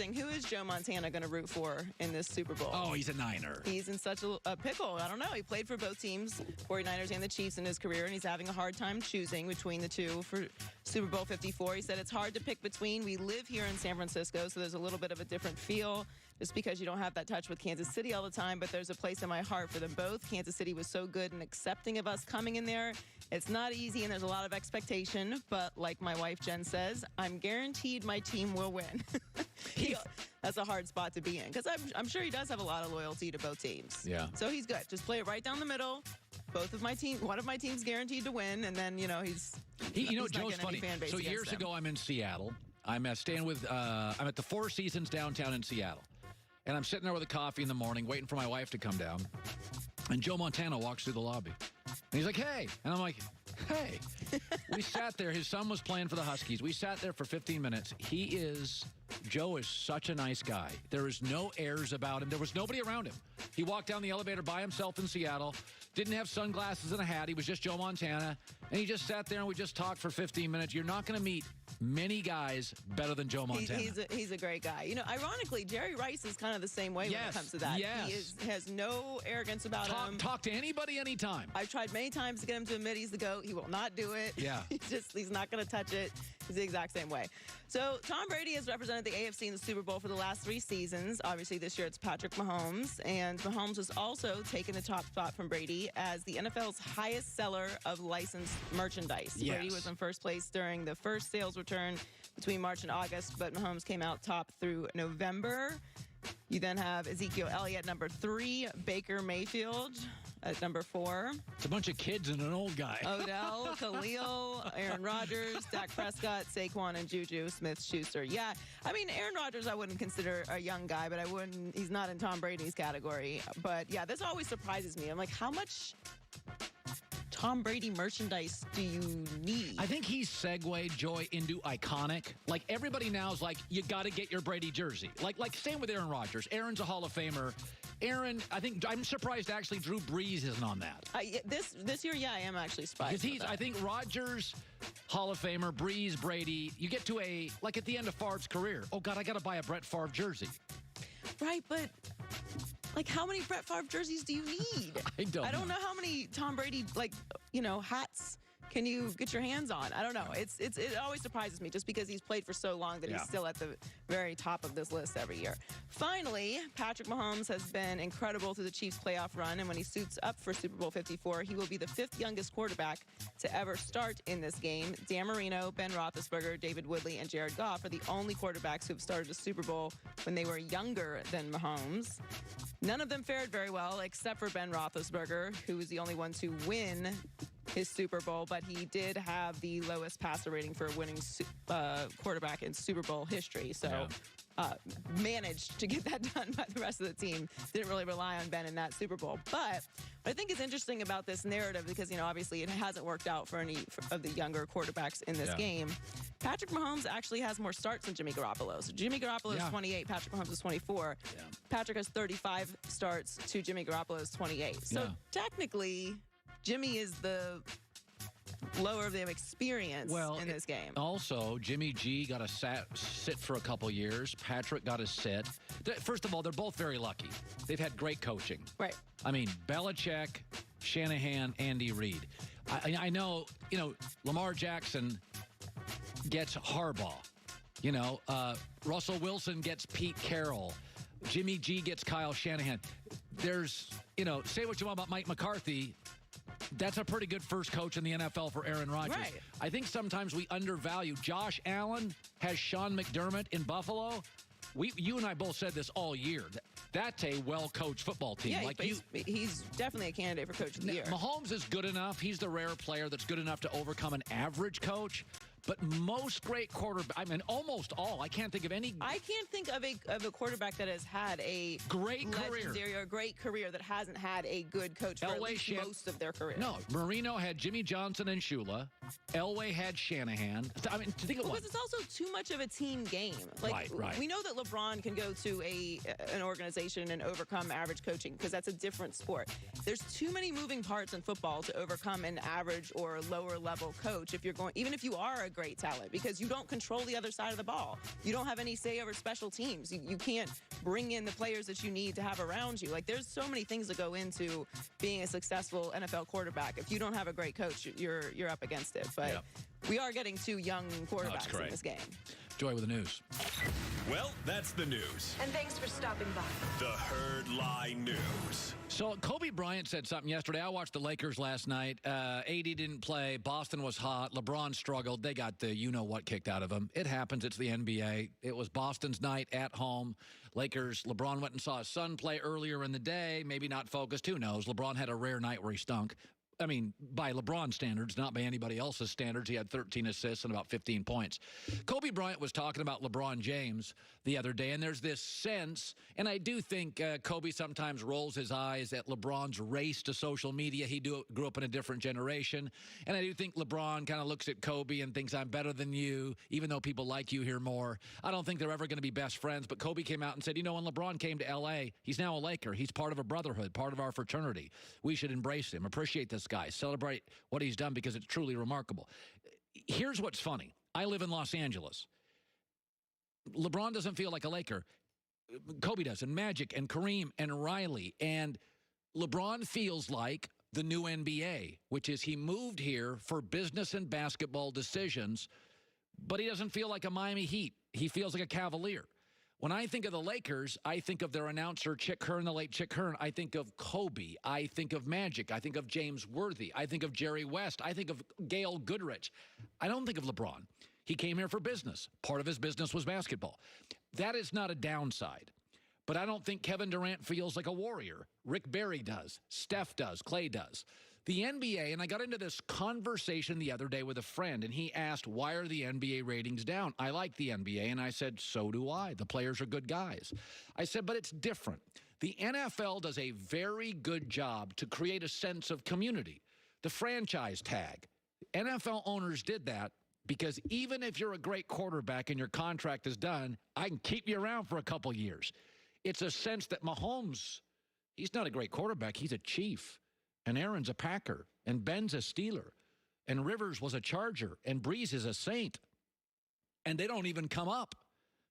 Who is Joe Montana going to root for in this Super Bowl? Oh, he's a Niner. He's in such a pickle. I don't know. He played for both teams, 49ers and the Chiefs, in his career, and he's having a hard time choosing between the two for Super Bowl 54. He said it's hard to pick between. We live here in San Francisco, so there's a little bit of a different feel just because you don't have that touch with Kansas City all the time, but there's a place in my heart for them both. Kansas City was so good and accepting of us coming in there. It's not easy, and there's a lot of expectation, but like my wife Jen says, I'm guaranteed my team will win. That's a hard spot to be in because I'm sure he does have a lot of loyalty to both teams. Yeah. So he's good. Just play it right down the middle. One of my teams guaranteed to win, and then Joe's funny. So years ago, I'm in Seattle. I'm staying with. I'm at the Four Seasons downtown in Seattle, and I'm sitting there with a coffee in the morning, waiting for my wife to come down. And Joe Montana walks through the lobby, and he's like, "Hey," and I'm like, "Hey." We sat there. His son was playing for the Huskies. We sat there for 15 minutes. Joe is such a nice guy. There is no airs about him. There was nobody around him. He walked down the elevator by himself in Seattle, didn't have sunglasses and a hat. He was just Joe Montana, and he just sat there and we just talked for 15 minutes. You're not going to meet many guys better than Joe Montana. He's a great guy. You know, ironically, Jerry Rice is kind of the same way when it comes to that. Yes. He has no arrogance about him. Talk to anybody anytime. I've tried many times to get him to admit he's the GOAT. He will not do it. Yeah. He's not going to touch it. He's the exact same way. So Tom Brady has represented the AFC in the Super Bowl for the last 3 seasons. Obviously, this year it's Patrick Mahomes. And Mahomes has also taken the top spot from Brady as the NFL's highest seller of licensed merchandise. Yes. Brady was in first place during the first sales return between March and August, but Mahomes came out top through November. You then have Ezekiel Elliott, number 3, Baker Mayfield at number 4. It's a bunch of kids and an old guy. Odell, Khalil, Aaron Rodgers, Dak Prescott, Saquon, and Juju Smith-Schuster. Yeah, I mean, Aaron Rodgers I wouldn't consider a young guy, but he's not in Tom Brady's category. But yeah, this always surprises me. I'm like, how much Tom Brady merchandise do you need? I think he's segued Joy into iconic. Like everybody now is like, you got to get your Brady jersey. Like same with Aaron Rodgers. Aaron's a Hall of Famer. Aaron, I'm surprised actually Drew Brees isn't on that. This year, yeah, I am actually surprised. Because I think Rodgers, Hall of Famer, Brees, Brady. You get to like at the end of Favre's career. Oh God, I got to buy a Brett Favre jersey. Right, but like, how many Brett Favre jerseys do you need? I don't know how many Tom Brady, hats can you get your hands on. I don't know. It always surprises me just because he's played for so long that he's still at the very top of this list every year. Finally, Patrick Mahomes has been incredible through the Chiefs' playoff run, and when he suits up for Super Bowl 54, he will be the 5th youngest quarterback to ever start in this game. Dan Marino, Ben Roethlisberger, David Woodley, and Jared Goff are the only quarterbacks who have started a Super Bowl when they were younger than Mahomes. None of them fared very well, except for Ben Roethlisberger, who was the only one to win his Super Bowl, but he did have the lowest passer rating for a winning quarterback in Super Bowl history. So managed to get that done by the rest of the team. Didn't really rely on Ben in that Super Bowl. But what I think is interesting about this narrative, because, obviously it hasn't worked out for any of the younger quarterbacks in this game. Patrick Mahomes actually has more starts than Jimmy Garoppolo. So Jimmy Garoppolo is 28, Patrick Mahomes is 24. Yeah. Patrick has 35 starts to Jimmy Garoppolo's 28. So technically, Jimmy is the lower of the experience in this game. Also, Jimmy G got to sit for a couple years. Patrick got to sit. First of all, they're both very lucky. They've had great coaching. Right. I mean, Belichick, Shanahan, Andy Reid. I know, Lamar Jackson gets Harbaugh. Russell Wilson gets Pete Carroll. Jimmy G gets Kyle Shanahan. There's, say what you want about Mike McCarthy. That's a pretty good first coach in the NFL for Aaron Rodgers. Right. I think sometimes we undervalue. Josh Allen has Sean McDermott in Buffalo. You and I both said this all year. That's a well-coached football team. Yeah, he's definitely a candidate for Coach of the Year. Mahomes is good enough. He's the rare player that's good enough to overcome an average coach. But most great quarterbacks, almost all. I can't think of any. I can't think of a quarterback that has had a great career. Or a great career that hasn't had a good coach for at least most of their career. No, Marino had Jimmy Johnson and Shula. Elway had Shanahan. To think of because it's also too much of a team game. Right. We know that LeBron can go to an organization and overcome average coaching because that's a different sport. There's too many moving parts in football to overcome an average or lower level coach. Even if you are a a great talent because you don't control the other side of the ball. You don't have any say over special teams. You can't bring in the players that you need to have around you. Like, there's so many things that go into being a successful NFL quarterback. If you don't have a great coach, you're up against it. But we are getting 2 young quarterbacks in this game. Joy with the news. Well, that's the news. And thanks for stopping by. The Herd Lie News. So Kobe Bryant said something yesterday. I watched the Lakers last night. AD didn't play. Boston was hot. LeBron struggled. They got the you-know-what kicked out of them. It happens. It's the NBA. It was Boston's night at home. Lakers, LeBron went and saw his son play earlier in the day. Maybe not focused. Who knows? LeBron had a rare night where he stunk. I mean, by LeBron standards, not by anybody else's standards. He had 13 assists and about 15 points. Kobe Bryant was talking about LeBron James the other day, and there's this sense, and I do think Kobe sometimes rolls his eyes at LeBron's race to social media. He grew up in a different generation, and I do think LeBron kind of looks at Kobe and thinks, I'm better than you, even though people like you here more. I don't think they're ever going to be best friends, but Kobe came out and said, you know, when LeBron came to L.A., he's now a Laker. He's part of a brotherhood, part of our fraternity. We should embrace him, appreciate this guy, celebrate what he's done because it's truly remarkable. Here's what's funny. I live in Los Angeles. LeBron doesn't feel like a Laker. Kobe does, and Magic, and Kareem, and Riley. And LeBron feels like the new NBA, which is he moved here for business and basketball decisions, but he doesn't feel like a Miami Heat. He feels like a Cavalier. When I think of the Lakers, I think of their announcer, Chick Hearn, the late Chick Hearn. I think of Kobe. I think of Magic. I think of James Worthy. I think of Jerry West. I think of Gail Goodrich. I don't think of LeBron. He came here for business. Part of his business was basketball. That is not a downside. But I don't think Kevin Durant feels like a warrior. Rick Barry does. Steph does. Clay does. The NBA, and I got into this conversation the other day with a friend, and he asked, why are the NBA ratings down? I like the NBA, and I said, so do I. The players are good guys. I said, but it's different. The NFL does a very good job to create a sense of community. The franchise tag. NFL owners did that because even if you're a great quarterback and your contract is done, I can keep you around for a couple years. It's a sense that Mahomes, he's not a great quarterback. He's a Chief. And Aaron's a Packer, and Ben's a Steeler, and Rivers was a Charger, and Breeze is a Saint. And they don't even come up.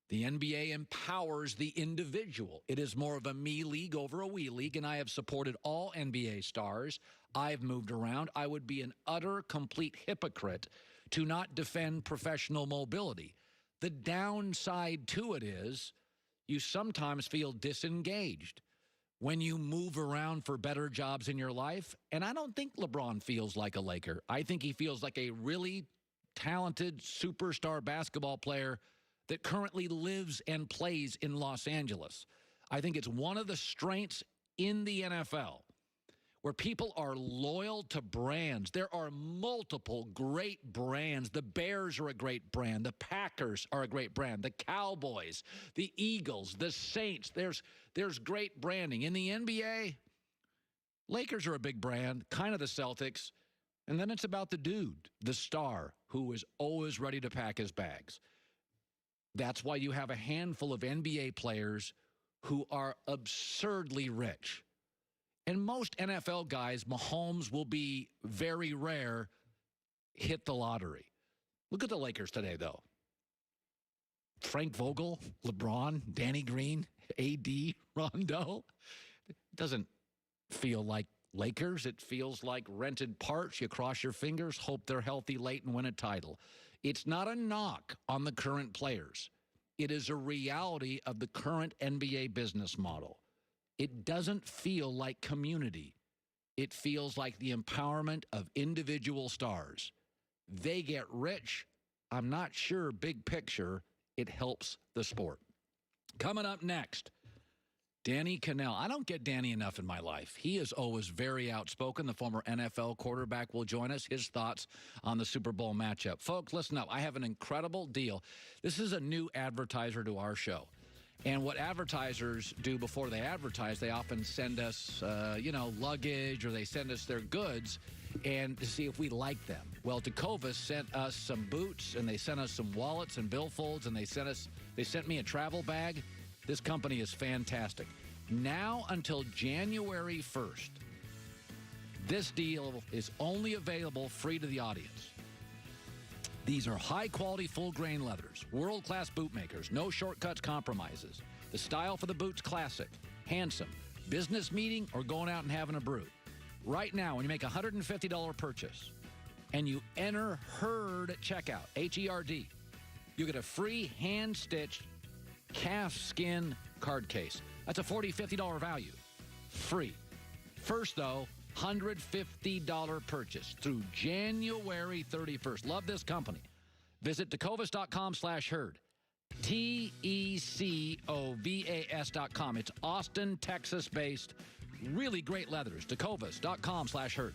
The NBA empowers the individual. It is more of a me league over a we league, and I have supported all NBA stars. I've moved around. I would be an utter, complete hypocrite to not defend professional mobility. The downside to it is you sometimes feel disengaged when you move around for better jobs in your life. And I don't think LeBron feels like a Laker. I think he feels like a really talented superstar basketball player that currently lives and plays in Los Angeles. I think it's one of the strengths in the NFL where people are loyal to brands. There are multiple great brands. The Bears are a great brand. The Packers are a great brand. The Cowboys, the Eagles, the Saints. There's great branding. In the NBA, Lakers are a big brand, kind of the Celtics. And then it's about the dude, the star, who is always ready to pack his bags. That's why you have a handful of NBA players who are absurdly rich. And most NFL guys, Mahomes will be very rare, hit the lottery. Look at the Lakers today, though. Frank Vogel, LeBron, Danny Green, AD, Rondo. It doesn't feel like Lakers. It feels like rented parts. You cross your fingers, hope they're healthy late and win a title. It's not a knock on the current players. It is a reality of the current NBA business model. It doesn't feel like community. It feels like the empowerment of individual stars. They get rich. I'm not sure, big picture, it helps the sport. Coming up next, Danny Kanell. I don't get Danny enough in my life. He is always very outspoken. The former NFL quarterback will join us. His thoughts on the Super Bowl matchup. Folks, listen up. I have an incredible deal. This is a new advertiser to our show. And what advertisers do before they advertise, they often send us, luggage, or they send us their goods and to see if we like them. Well, Tecovas sent us some boots, and they sent us some wallets and billfolds, and they sent me a travel bag. This company is fantastic. Now until January 1st, this deal is only available free to the audience. These are high-quality, full-grain leathers, world-class boot makers, no shortcuts, compromises. The style for the boot's classic, handsome, business meeting, or going out and having a brew. Right now, when you make a $150 purchase and you enter HERD at checkout, H-E-R-D, you get a free hand-stitched calf skin card case. That's a $40, $50 value. Free. First, though, $150 purchase through January 31st. Love this company. Visit tecovas.com/herd. TECOVAS.com. It's Austin, Texas-based. Really great leathers. tecovas.com/herd.